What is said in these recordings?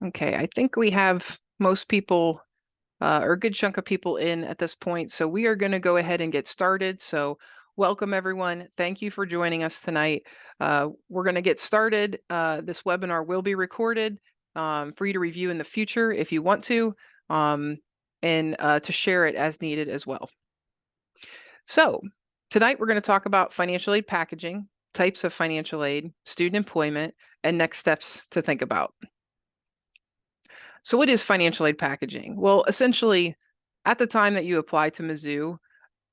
Okay, I think we have most people or a good chunk of people in at this point. So we are going to go ahead and get started. So welcome everyone. Thank you for joining us tonight. We're going to get started. This webinar will be recorded for you to review in the future if you want to, um, and to share it as needed as well. So tonight we're going to talk about financial aid packaging, types of financial aid, student employment, and next steps to think about. So what is financial aid packaging? Well, essentially, at the time that you apply to Mizzou,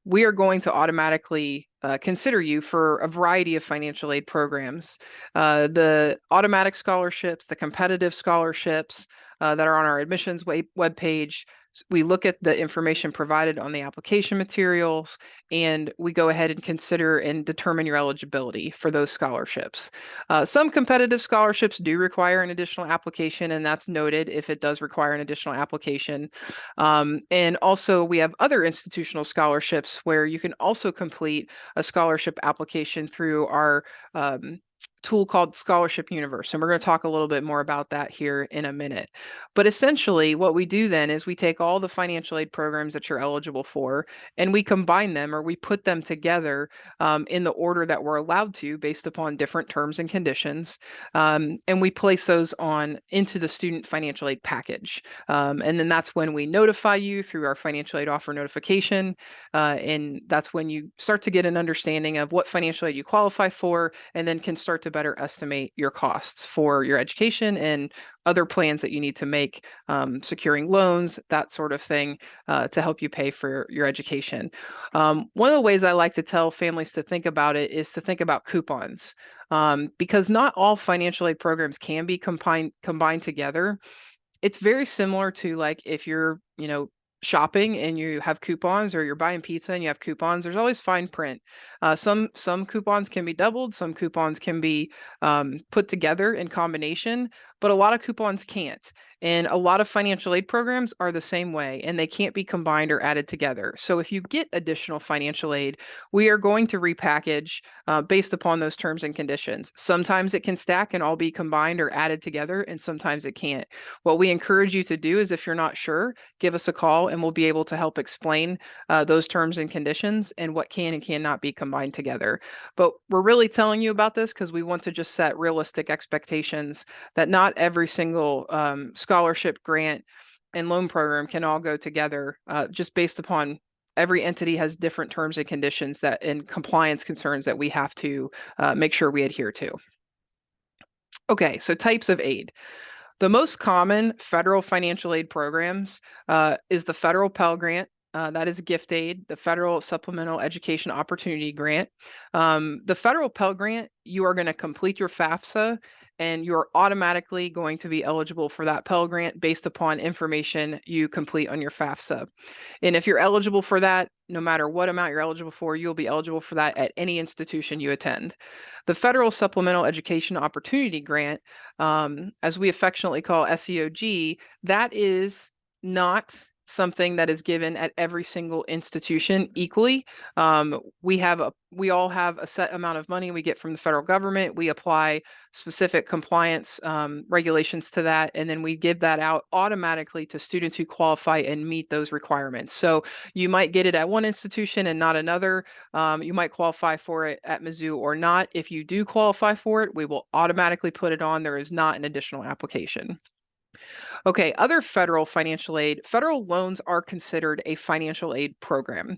we are going to automatically consider you for a variety of financial aid programs. The automatic scholarships, the competitive scholarships that are on our admissions webpage. We look at the information provided on the application materials, and we go ahead and consider and determine your eligibility for those scholarships. Some competitive scholarships do require an additional application, and that's noted if it does require an additional application. And also, we have other institutional scholarships where you can also complete a scholarship application through our tool called Scholarship Universe. And we're going to talk a little bit more about that here in a minute. But essentially, what we do then is we take all the financial aid programs that you're eligible for and we combine them or we put them together in the order that we're allowed to based upon different terms and conditions. And we place those on into the student financial aid package. And then that's when we notify you through our financial aid offer notification. And that's when you start to get an understanding of what financial aid you qualify for, and then can start to better estimate your costs for your education and other plans that you need to make, securing loans, that sort of thing, to help you pay for your education. One of the ways I like to tell families to think about it is to think about coupons, because not all financial aid programs can be combined together. It's very similar to like if you're, shopping and you have coupons or you're buying pizza and you have coupons, there's always fine print. Some coupons can be doubled, some coupons can be put together in combination, but a lot of coupons can't. And a lot of financial aid programs are the same way and they can't be combined or added together. So if you get additional financial aid, we are going to repackage based upon those terms and conditions. Sometimes it can stack and all be combined or added together, and sometimes it can't. What we encourage you to do is if you're not sure, give us a call and we'll be able to help explain those terms and conditions and what can and cannot be combined together. But we're really telling you about this because we want to just set realistic expectations that not every single scholarship, grant, and loan program can all go together just based upon every entity has different terms and conditions that and compliance concerns that we have to make sure we adhere to. Okay, so types of aid. The most common federal financial aid programs is the federal Pell Grant. That is gift aid, the federal supplemental education opportunity grant. The federal Pell Grant, you are going to complete your FAFSA and you're automatically going to be eligible for that Pell Grant based upon information you complete on your FAFSA. And if you're eligible for that, no matter what amount you're eligible for, you'll be eligible for that at any institution you attend. The Federal Supplemental Education Opportunity Grant, as we affectionately call SEOG, that is not something that is given at every single institution equally. We all have a set amount of money we get from the federal government. We apply specific compliance regulations to that, and then we give that out automatically to students who qualify and meet those requirements. So you might get it at one institution and not another. You might qualify for it at Mizzou or not. If you do qualify for it, we will automatically put it on. There is not an additional application. Okay, other federal financial aid, federal loans are considered a financial aid program.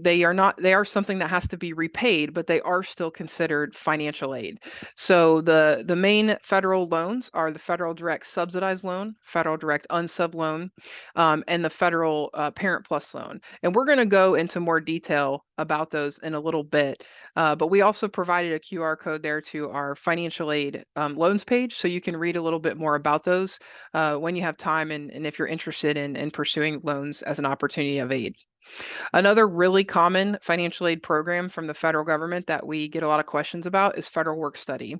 They are not, they are something that has to be repaid, but they are still considered financial aid. So the main federal loans are the federal direct subsidized loan, federal direct unsub loan, and the federal parent plus loan. And we're going to go into more detail about those in a little bit. But we also provided a QR code there to our financial aid loans page, so you can read a little bit more about those when you have time and if you're interested in pursuing loans as an opportunity of aid. Another really common financial aid program from the federal government that we get a lot of questions about is federal work study.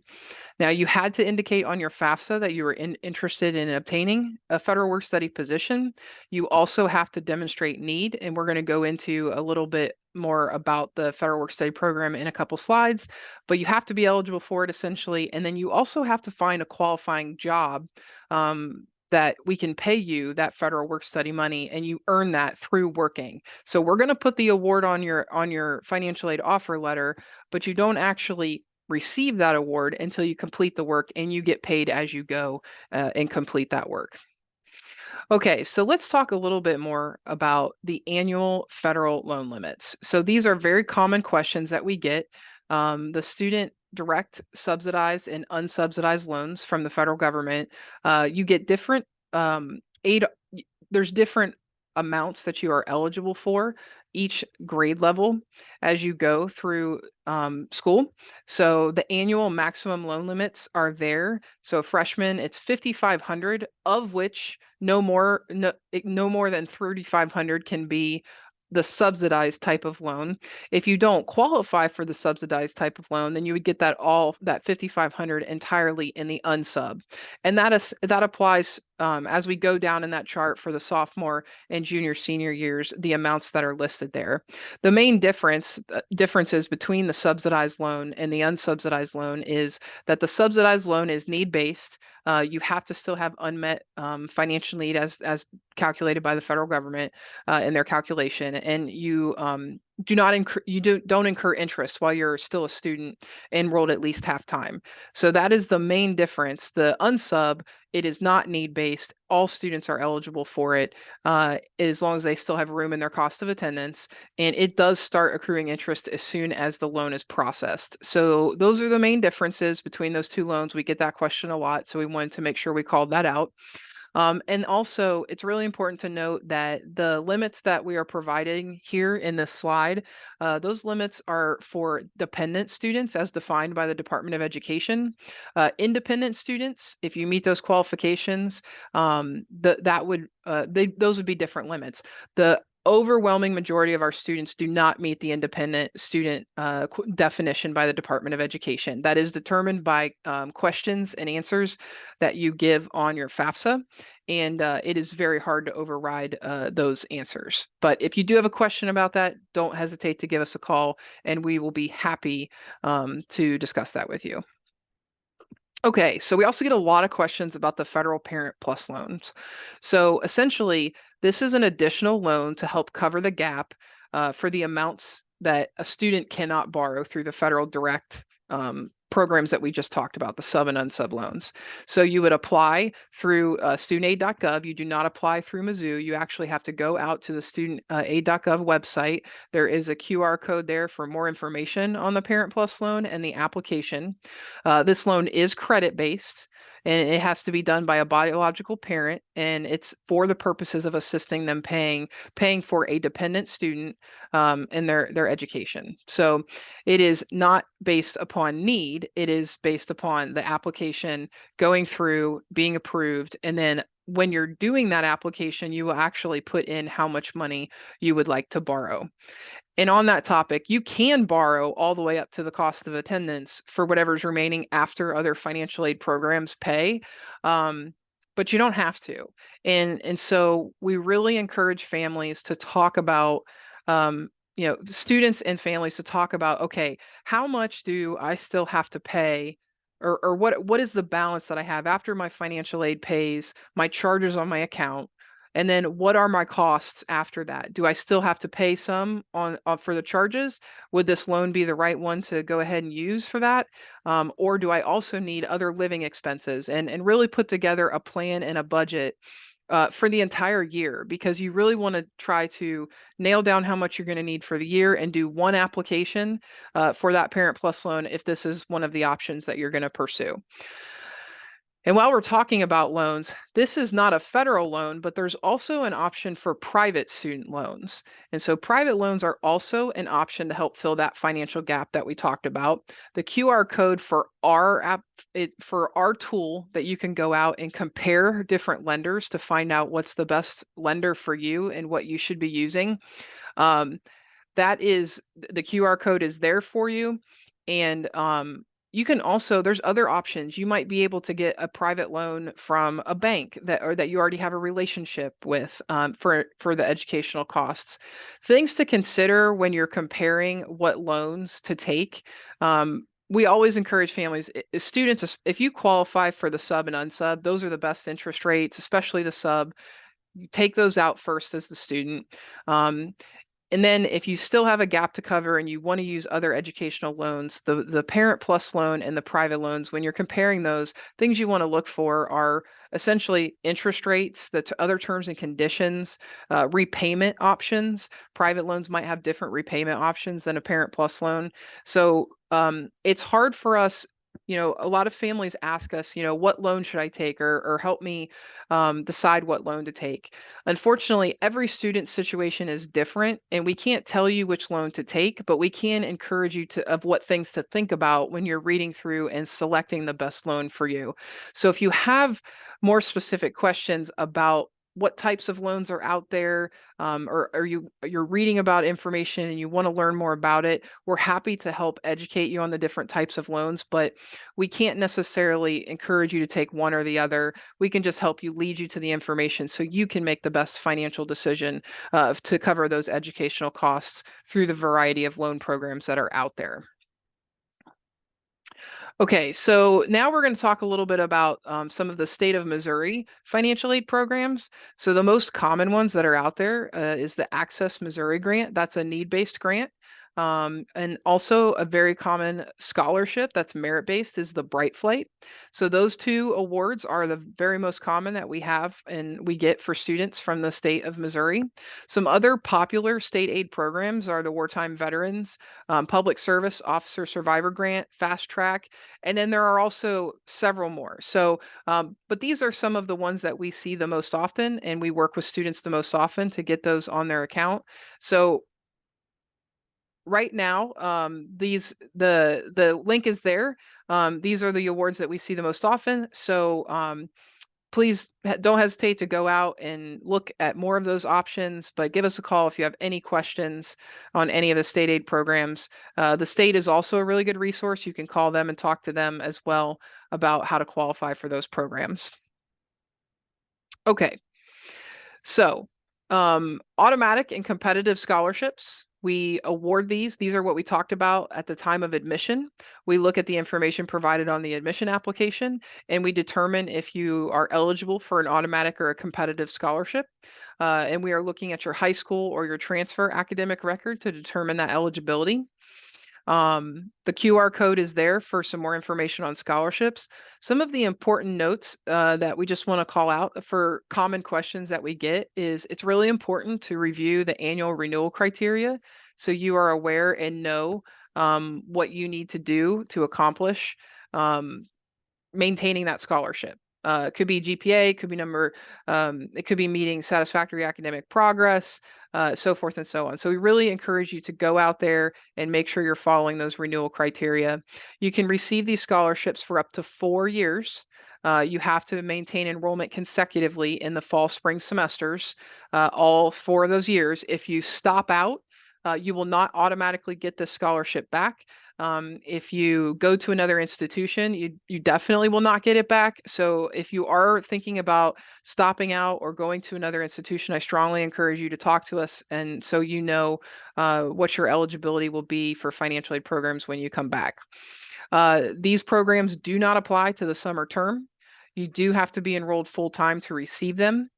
Now, you had to indicate on your FAFSA that you were interested in obtaining a federal work study position. You also have to demonstrate need, and we're going to go into a little bit more about the federal work study program in a couple slides, but you have to be eligible for it essentially. And then you also have to find a qualifying job that we can pay you that federal work study money, and you earn that through working. So we're going to put the award on your financial aid offer letter, but you don't actually receive that award until you complete the work, and you get paid as you go and complete that work. Okay, so let's talk a little bit more about the annual federal loan limits. So these are very common questions that we get. The student direct subsidized and unsubsidized loans from the federal government. You get different aid. There's different amounts that you are eligible for each grade level as you go through school. So the annual maximum loan limits are there. So freshman, it's 5,500, of which no more than 3,500 can be the subsidized type of loan. If you don't qualify for the subsidized type of loan, then you would get that 5,500 entirely in the unsub. And that applies as we go down in that chart for the sophomore and junior senior years, the amounts that are listed there. The main differences between the subsidized loan and the unsubsidized loan is that the subsidized loan is need-based. You have to still have unmet financial need as calculated by the federal government in their calculation, and you don't incur interest while you're still a student enrolled at least half time. So that is the main difference. The unsub, it is not need based. All students are eligible for it as long as they still have room in their cost of attendance, and it does start accruing interest as soon as the loan is processed. So those are the main differences between those two loans. We get that question a lot, so we wanted to make sure we called that out. And also, it's really important to note that the limits that we are providing here in this slide, those limits are for dependent students as defined by the Department of Education. Independent students, if you meet those qualifications, those would be different limits. The overwhelming majority of our students do not meet the independent student definition by the Department of Education. That is determined by questions and answers that you give on your FAFSA, and it is very hard to override those answers. But if you do have a question about that, don't hesitate to give us a call, and we will be happy to discuss that with you. Okay, so we also get a lot of questions about the Federal Parent Plus loans. So essentially, this is an additional loan to help cover the gap for the amounts that a student cannot borrow through the federal direct programs that we just talked about, the sub and unsub loans. So you would apply through studentaid.gov. You do not apply through Mizzou. You actually have to go out to the studentaid.gov website. There is a QR code there for more information on the Parent Plus loan and the application. This loan is credit-based, and it has to be done by a biological parent, and it's for the purposes of assisting them paying for a dependent student in their education. So it is not based upon need. It is based upon the application going through, being approved, and then when you're doing that application, you will actually put in how much money you would like to borrow. And on that topic, you can borrow all the way up to the cost of attendance for whatever's remaining after other financial aid programs pay. But you don't have to. And so we really encourage families to talk about students and families to talk about, okay, how much do I still have to pay, or what is the balance that I have after my financial aid pays my charges on my account, and then what are my costs after that? Do I still have to pay some on for the charges? Would this loan be the right one to go ahead and use for that? Or do I also need other living expenses, and really put together a plan and a budget for the entire year, because you really want to try to nail down how much you're going to need for the year and do one application for that Parent Plus loan if this is one of the options that you're going to pursue. And while we're talking about loans, this is not a federal loan, but there's also an option for private student loans. And so private loans are also an option to help fill that financial gap that we talked about. The QR code for our app, for our tool that you can go out and compare different lenders to find out what's the best lender for you and what you should be using. Um, that is the QR code is there for you. And you can also, there's other options. You might be able to get a private loan from a bank that or that you already have a relationship with for the educational costs. Things to consider when you're comparing what loans to take. We always encourage families, students, if you qualify for the sub and unsub, those are the best interest rates, especially the sub. You take those out first as the student. Um, and then if you still have a gap to cover and you want to use other educational loans, the Parent Plus loan and the private loans, when you're comparing those, things you want to look for are essentially interest rates, other terms and conditions, repayment options. Private loans might have different repayment options than a Parent Plus loan. So it's hard for us. A lot of families ask us, what loan should I take, or help me decide what loan to take. Unfortunately, every student situation is different, and we can't tell you which loan to take, but we can encourage you of what things to think about when you're reading through and selecting the best loan for you. So if you have more specific questions about what types of loans are out there, or you're reading about information and you want to learn more about it, we're happy to help educate you on the different types of loans, but we can't necessarily encourage you to take one or the other. We can just help you, lead you to the information so you can make the best financial decision to cover those educational costs through the variety of loan programs that are out there. Okay, so now we're going to talk a little bit about some of the state of Missouri financial aid programs. So the most common ones that are out there is the Access Missouri grant. That's a need-based grant. And also a very common scholarship that's merit-based is the Bright Flight. So those two awards are the very most common that we have and we get for students from the state of Missouri. Some other popular state aid programs are the Wartime Veterans, Public Service Officer Survivor Grant, Fast Track, and then there are also several more. So, but these are some of the ones that we see the most often, and we work with students the most often to get those on their account. So right now, the link is there. These are the awards that we see the most often. So please don't hesitate to go out and look at more of those options, but give us a call if you have any questions on any of the state aid programs. The state is also a really good resource. You can call them and talk to them as well about how to qualify for those programs. Okay, so automatic and competitive scholarships. We award these. These are what we talked about at the time of admission. We look at the information provided on the admission application and we determine if you are eligible for an automatic or a competitive scholarship. And we are looking at your high school or your transfer academic record to determine that eligibility. The QR code is there for some more information on scholarships. Some of the important notes that we just want to call out for common questions that we get is it's really important to review the annual renewal criteria so you are aware and know what you need to do to accomplish um, maintaining that scholarship. It could be GPA, could be it could be meeting satisfactory academic progress, so forth and so on. So we really encourage you to go out there and make sure you're following those renewal criteria. You can receive these scholarships for up to 4 years. You have to maintain enrollment consecutively in the fall, spring semesters, all 4 of those years. If you stop out, you will not automatically get this scholarship back. If you go to another institution, you definitely will not get it back. So if you are thinking about stopping out or going to another institution, I strongly encourage you to talk to us, and so you know what your eligibility will be for financial aid programs when you come back. These programs do not apply to the summer term. You do have to be enrolled full time to receive them.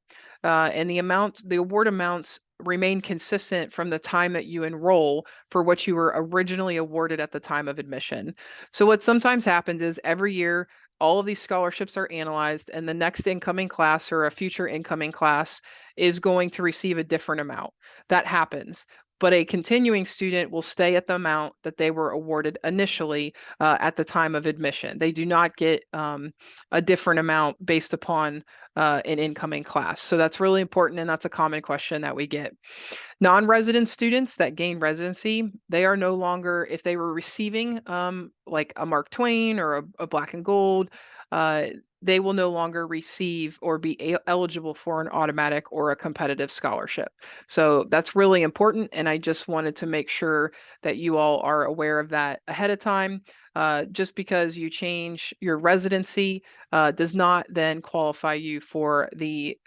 And the award amounts remain consistent from the time that you enroll for what you were originally awarded at the time of admission. So what sometimes happens is every year, all of these scholarships are analyzed and the next incoming class or a future incoming class is going to receive a different amount. That happens. but a continuing student will stay at the amount that they were awarded initially at the time of admission. They do not get a different amount based upon an incoming class. So that's really important, and that's a common question that we get. Non-resident students that gain residency, they are no longer, if they were receiving like a Mark Twain or a Black and Gold, uh, they will no longer receive or be eligible for an automatic or a competitive scholarship. So that's really important, and I just wanted to make sure that you all are aware of that ahead of time. Just because you change your residency does not then qualify you for the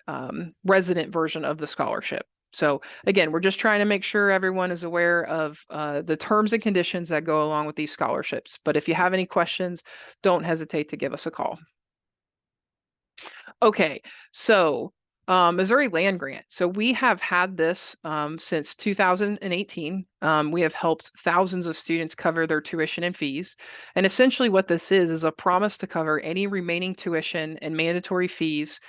resident version of the scholarship. So again, we're just trying to make sure everyone is aware of the terms and conditions that go along with these scholarships. But if you have any questions, don't hesitate to give us a call. Okay, so Missouri Land Grant. So we have had this since 2018. We have helped thousands of students cover their tuition and fees. And essentially what this is a promise to cover any remaining tuition and mandatory fees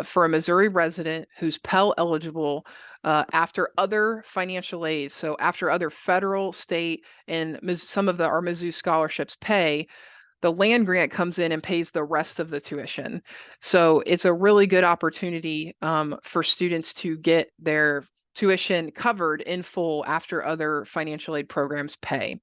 for a Missouri resident who's Pell eligible after other financial aid. So after other federal, state, and some of our Mizzou scholarships pay, the land grant comes in and pays the rest of the tuition. So it's a really good opportunity for students to get their tuition covered in full after other financial aid programs pay.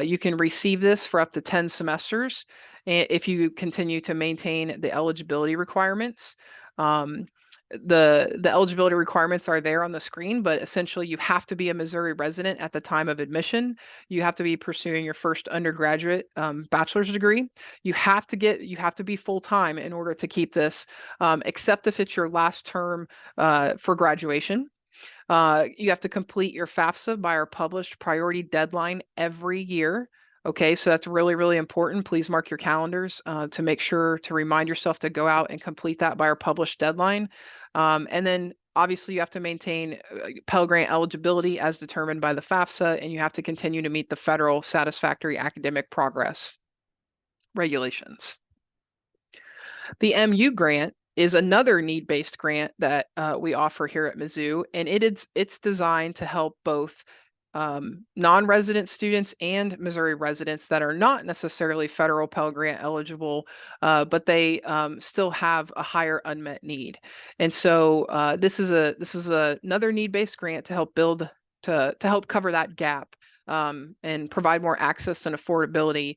You can receive this for up to 10 semesters if you continue to maintain the eligibility requirements. Um, the eligibility requirements are there on the screen, but essentially you have to be a Missouri resident at the time of admission. You have to be pursuing your first undergraduate bachelor's degree. You have to be full time in order to keep this, except if it's your last term for graduation. You have to complete your FAFSA by our published priority deadline every year. Okay, so that's really, really important. Please mark your calendars to make sure to remind yourself to go out and complete that by our published deadline. And then obviously you have to maintain Pell Grant eligibility as determined by the FAFSA, and you have to continue to meet the federal satisfactory academic progress regulations. The MU grant is another need-based grant that we offer here at Mizzou, and it's designed to help both non-resident students and Missouri residents that are not necessarily federal Pell Grant eligible, but they still have a higher unmet need. And so this is another need-based grant to help to help cover that gap and provide more access and affordability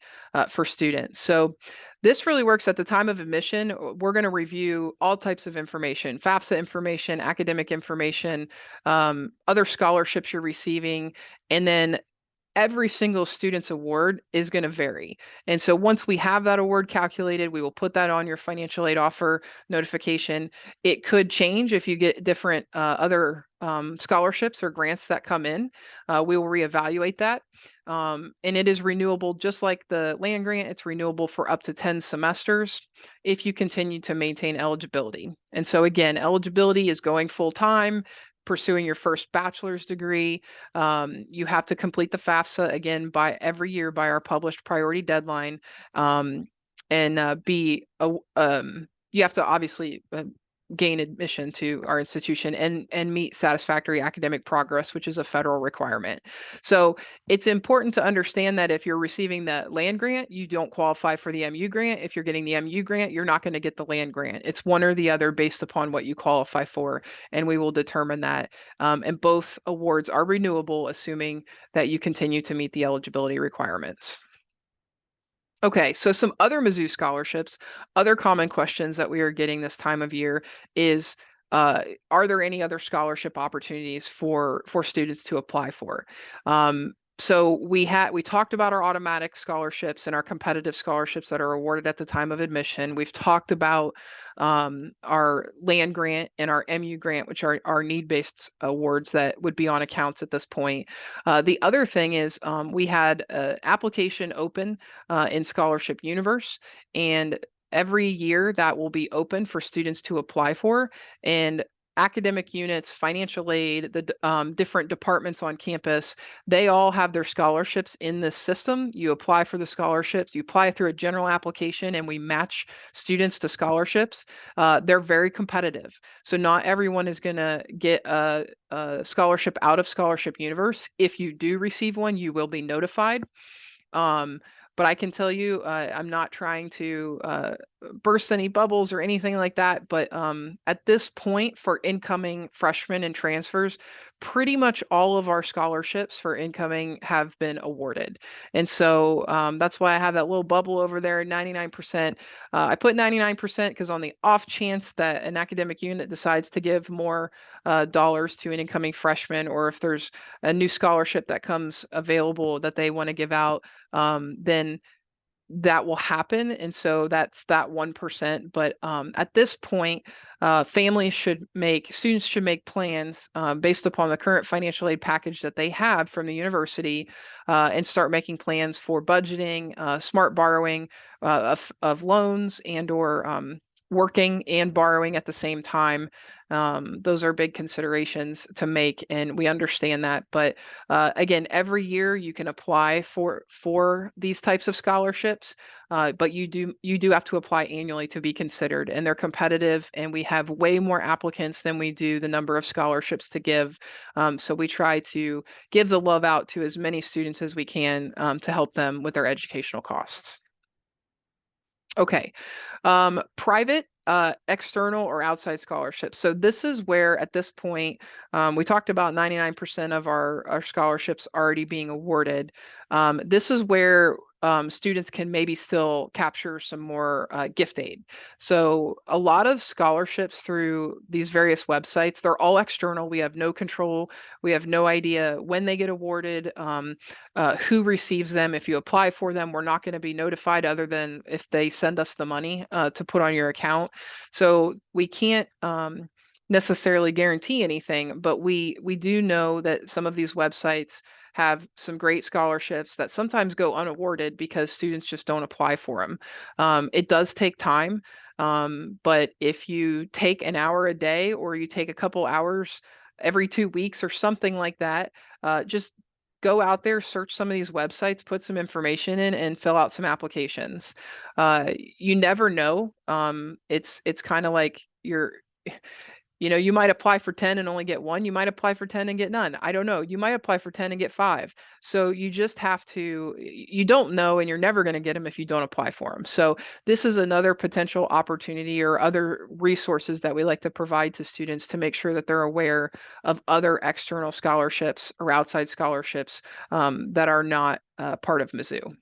for students. So this really works at the time of admission. We're going to review all types of information, FAFSA information, academic information, other scholarships you're receiving, and then every single student's award is going to vary. And so once we have that award calculated, we will put that on your financial aid offer notification. It could change if you get different other scholarships or grants that come in. We will reevaluate that. And it is renewable, just like the land grant, it's renewable for up to 10 semesters if you continue to maintain eligibility. And so again, eligibility is going full time, pursuing your first bachelor's degree. You have to complete the FAFSA again by every year by our published priority deadline, and you have to obviously gain admission to our institution and meet satisfactory academic progress, which is a federal requirement. So it's important to understand that if you're receiving the land grant, you don't qualify for the MU grant. If you're getting the MU grant, you're not going to get the land grant. It's one or the other based upon what you qualify for, and we will determine that. And both awards are renewable, assuming that you continue to meet the eligibility requirements. Okay, so some other Mizzou scholarships, other common questions that we are getting this time of year is, are there any other scholarship opportunities for students to apply for? So we talked about our automatic scholarships and our competitive scholarships that are awarded at the time of admission. We've talked about our land grant and our MU grant, which are our need-based awards that would be on accounts at this point. The other thing is we had an application open in Scholarship Universe, and every year that will be open for students to apply for. And academic units, financial aid, different departments on campus, they all have their scholarships in this system. You apply for the scholarships, you apply through a general application, and we match students to scholarships. They're very competitive. So not everyone is going to get a scholarship out of Scholarship Universe. If you do receive one, you will be notified. Um, but I can tell you, I'm not trying to burst any bubbles or anything like that. But at this point, for incoming freshmen and transfers, pretty much all of our scholarships for incoming have been awarded. And so that's why I have that little bubble over there, 99%. I put 99% because on the off chance that an academic unit decides to give more dollars to an incoming freshman, or if there's a new scholarship that comes available that they want to give out, then that will happen. And so that's that 1%. But at this point, students should make plans based upon the current financial aid package that they have from the university, and start making plans for budgeting, smart borrowing of loans, and or working and borrowing at the same time. Those are big considerations to make, and we understand that. But again, every year you can apply for these types of scholarships, but you do have to apply annually to be considered, and they're competitive. And we have way more applicants than we do the number of scholarships to give. So we try to give the love out to as many students as we can to help them with their educational costs. Okay. Private, external, or outside scholarships. So this is where, at this point, we talked about 99% of our scholarships already being awarded. This is where students can maybe still capture some more gift aid. So a lot of scholarships through these various websites, they're all external. We have no control. We have no idea when they get awarded, who receives them. If you apply for them, we're not going to be notified other than if they send us the money to put on your account. So we can't necessarily guarantee anything, but we do know that some of these websites have some great scholarships that sometimes go unawarded because students just don't apply for them. It does take time, but if you take an hour a day, or you take a couple hours every 2 weeks or something like that, just go out there, search some of these websites, put some information in, and fill out some applications. You never know. It's kind of like you might apply for 10 and only get one. You might apply for 10 and get none. I don't know. You might apply for 10 and get five. So you just have to, you don't know, and you're never going to get them if you don't apply for them. So this is another potential opportunity or other resources that we like to provide to students to make sure that they're aware of other external scholarships or outside scholarships that are not part of Mizzou.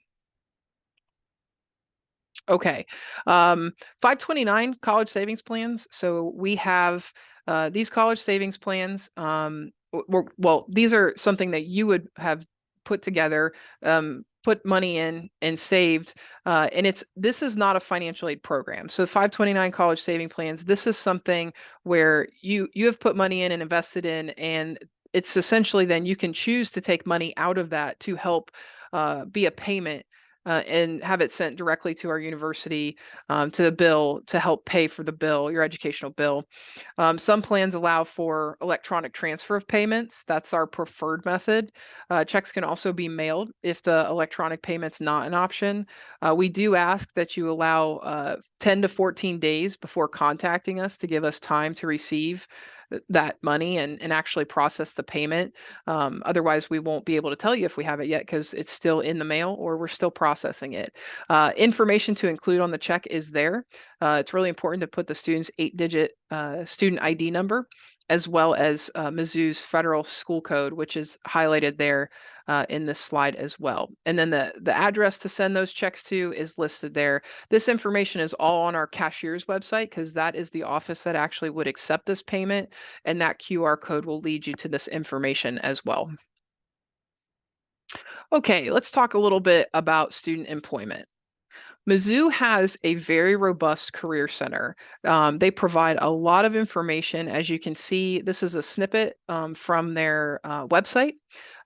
Okay. 529 college savings plans. So we have these college savings plans. Well, these are something that you would have put together, put money in and saved. And this is not a financial aid program. So 529 college saving plans, this is something where you have put money in and invested in, and it's essentially then you can choose to take money out of that to help be a payment, and have it sent directly to our university, to the bill, to help pay for the bill, your educational bill. Some plans allow for electronic transfer of payments. That's our preferred method. Checks can also be mailed if the electronic payment's not an option. We do ask that you allow 10 to 14 days before contacting us to give us time to receive that money and actually process the payment. Otherwise, we won't be able to tell you if we have it yet because it's still in the mail or we're still processing it. Information to include on the check is there. It's really important to put the student's 8-digit student ID number, as well as Mizzou's federal school code, which is highlighted there in this slide as well. And then the address to send those checks to is listed there. This information is all on our cashier's website because that is the office that actually would accept this payment, and that QR code will lead you to this information as well. Okay, let's talk a little bit about student employment. Mizzou has a very robust career center. They provide a lot of information. As you can see, this is a snippet from their website.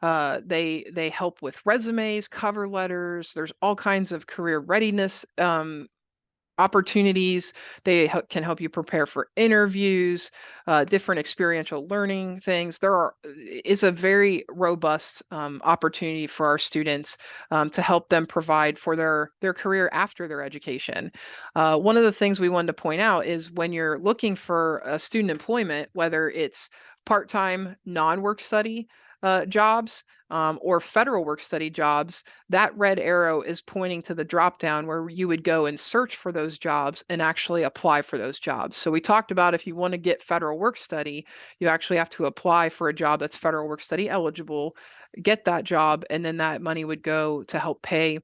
They help with resumes, cover letters. There's all kinds of career readiness opportunities. They can help you prepare for interviews, different experiential learning things. It's a very robust opportunity for our students to help them provide for their career after their education. One of the things we wanted to point out is when you're looking for student employment, whether it's part-time non-work study jobs or federal work study jobs, that red arrow is pointing to the drop down where you would go and search for those jobs and actually apply for those jobs. So we talked about if you want to get federal work study, you actually have to apply for a job that's federal work study eligible, get that job, and then that money would go to help pay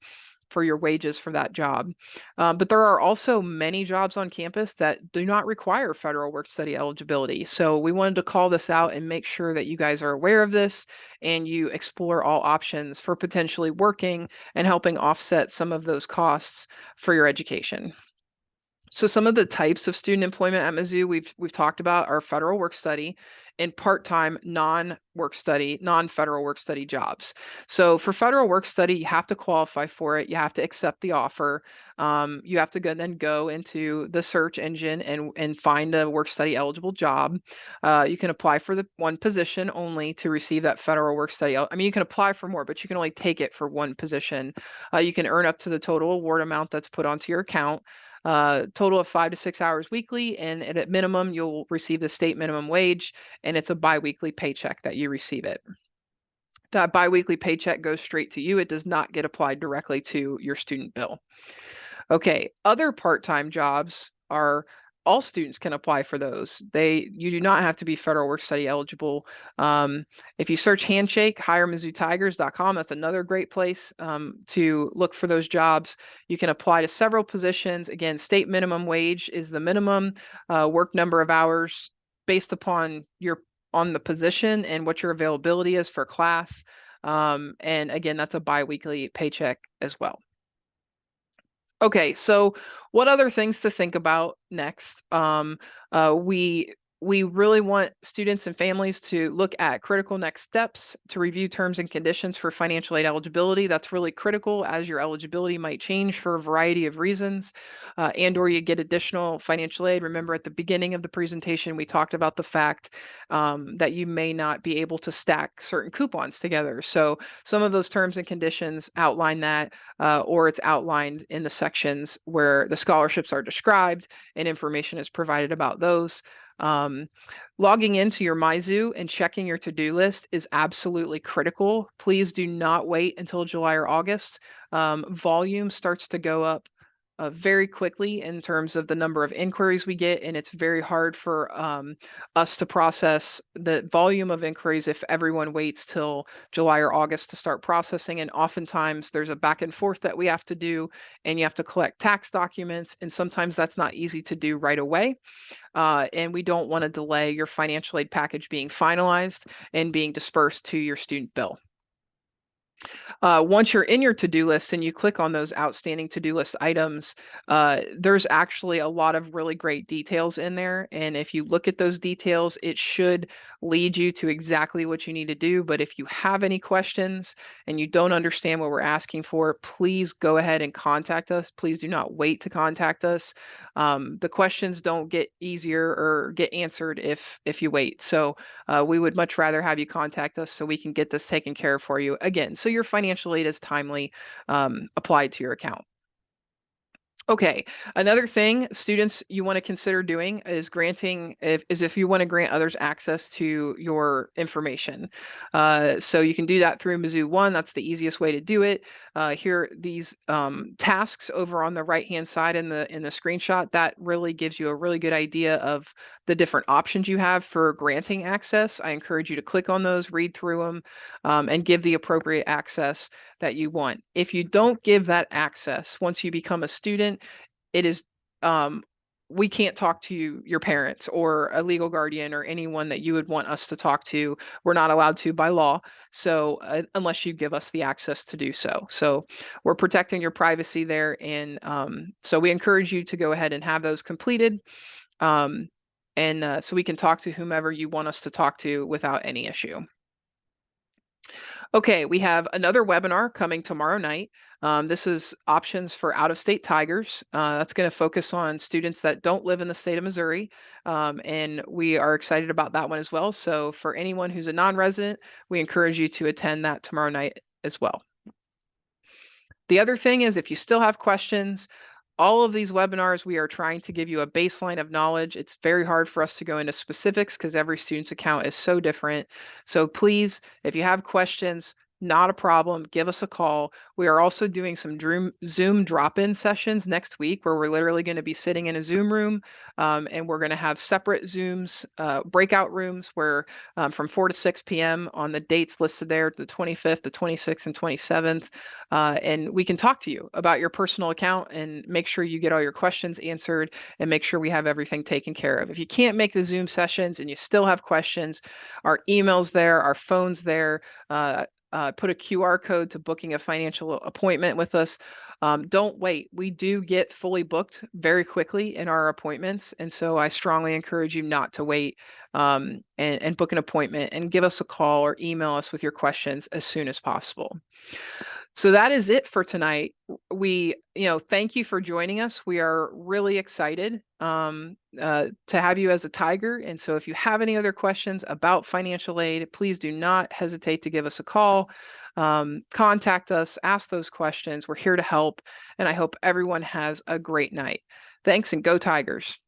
for your wages for that job. But there are also many jobs on campus that do not require federal work study eligibility. So we wanted to call this out and make sure that you guys are aware of this and you explore all options for potentially working and helping offset some of those costs for your education. So some of the types of student employment at Mizzou we've talked about are federal work study and part-time non-work study, non-federal work study jobs. So for federal work study, you have to qualify for it. You have to accept the offer. You have to then go into the search engine and find a work study eligible job. You can apply for the one position only to receive that federal work study. I mean, you can apply for more, but you can only take it for one position. You can earn up to the total award amount that's put onto your account. Total of 5 to 6 hours weekly, and at minimum, you'll receive the state minimum wage, and it's a biweekly paycheck that you receive it. That biweekly paycheck goes straight to you. It does not get applied directly to your student bill. Okay, other part-time jobs are all students can apply for those. You do not have to be federal work study eligible. If you search Handshake, hiremizzoutigers.com, that's another great place to look for those jobs. You can apply to several positions. Again, state minimum wage is the minimum work number of hours based upon on the position and what your availability is for class. And again, that's a biweekly paycheck as well. Okay, so what other things to think about next? We really want students and families to look at critical next steps to review terms and conditions for financial aid eligibility. That's really critical as your eligibility might change for a variety of reasons, and or you get additional financial aid. Remember at the beginning of the presentation, we talked about the fact that you may not be able to stack certain coupons together. So some of those terms and conditions outline that, or it's outlined in the sections where the scholarships are described and information is provided about those. Logging into your Mizzou and checking your to-do list is absolutely critical. Please do not wait until July or August. Volume starts to go up very quickly in terms of the number of inquiries we get, and it's very hard for us to process the volume of inquiries if everyone waits till July or August to start processing. And oftentimes there's a back and forth that we have to do, and you have to collect tax documents, and sometimes that's not easy to do right away. And we don't want to delay your financial aid package being finalized and being dispersed to your student bill. Once you're in your to-do list and you click on those outstanding to-do list items, there's actually a lot of really great details in there. And if you look at those details, it should lead you to exactly what you need to do. But if you have any questions and you don't understand what we're asking for, please go ahead and contact us. Please do not wait to contact us. The questions don't get easier or get answered if you wait. So we would much rather have you contact us so we can get this taken care of for you. Again, so your financial aid is timely applied to your account. Okay, another thing students you want to consider doing is if you want to grant others access to your information. So you can do that through Mizzou One. That's the easiest way to do it. Here, these tasks over on the right-hand side in the screenshot, that really gives you a really good idea of the different options you have for granting access. I encourage you to click on those, read through them, and give the appropriate access that you want. If you don't give that access once you become a student, it is we can't talk to your parents or a legal guardian or anyone that you would want us to talk to. We're not allowed to by law. So unless you give us the access to do so. So we're protecting your privacy there. And so we encourage you to go ahead and have those completed. So we can talk to whomever you want us to talk to without any issue. Okay, we have another webinar coming tomorrow night. This is options for out-of-state Tigers. That's going to focus on students that don't live in the state of Missouri, and we are excited about that one as well. So for anyone who's a non-resident, we encourage you to attend that tomorrow night as well. The other thing is if you still have questions, all of these webinars, we are trying to give you a baseline of knowledge. It's very hard for us to go into specifics because every student's account is so different. So please, if you have questions, not a problem, give us a call. We are also doing some Zoom drop-in sessions next week where we're literally going to be sitting in a Zoom room, and we're going to have separate Zooms, breakout rooms where from 4 to 6 p.m. on the dates listed there, the 25th, the 26th, and 27th. And we can talk to you about your personal account and make sure you get all your questions answered and make sure we have everything taken care of. If you can't make the Zoom sessions and you still have questions, our email's there, our phone's there. Put a QR code to booking a financial appointment with us. Don't wait. We do get fully booked very quickly in our appointments. And so I strongly encourage you not to wait, and book an appointment and give us a call or email us with your questions as soon as possible. So that is it for tonight. We, thank you for joining us. We are really excited to have you as a Tiger. And so if you have any other questions about financial aid, please do not hesitate to give us a call. Contact us, ask those questions. We're here to help. And I hope everyone has a great night. Thanks, and go Tigers.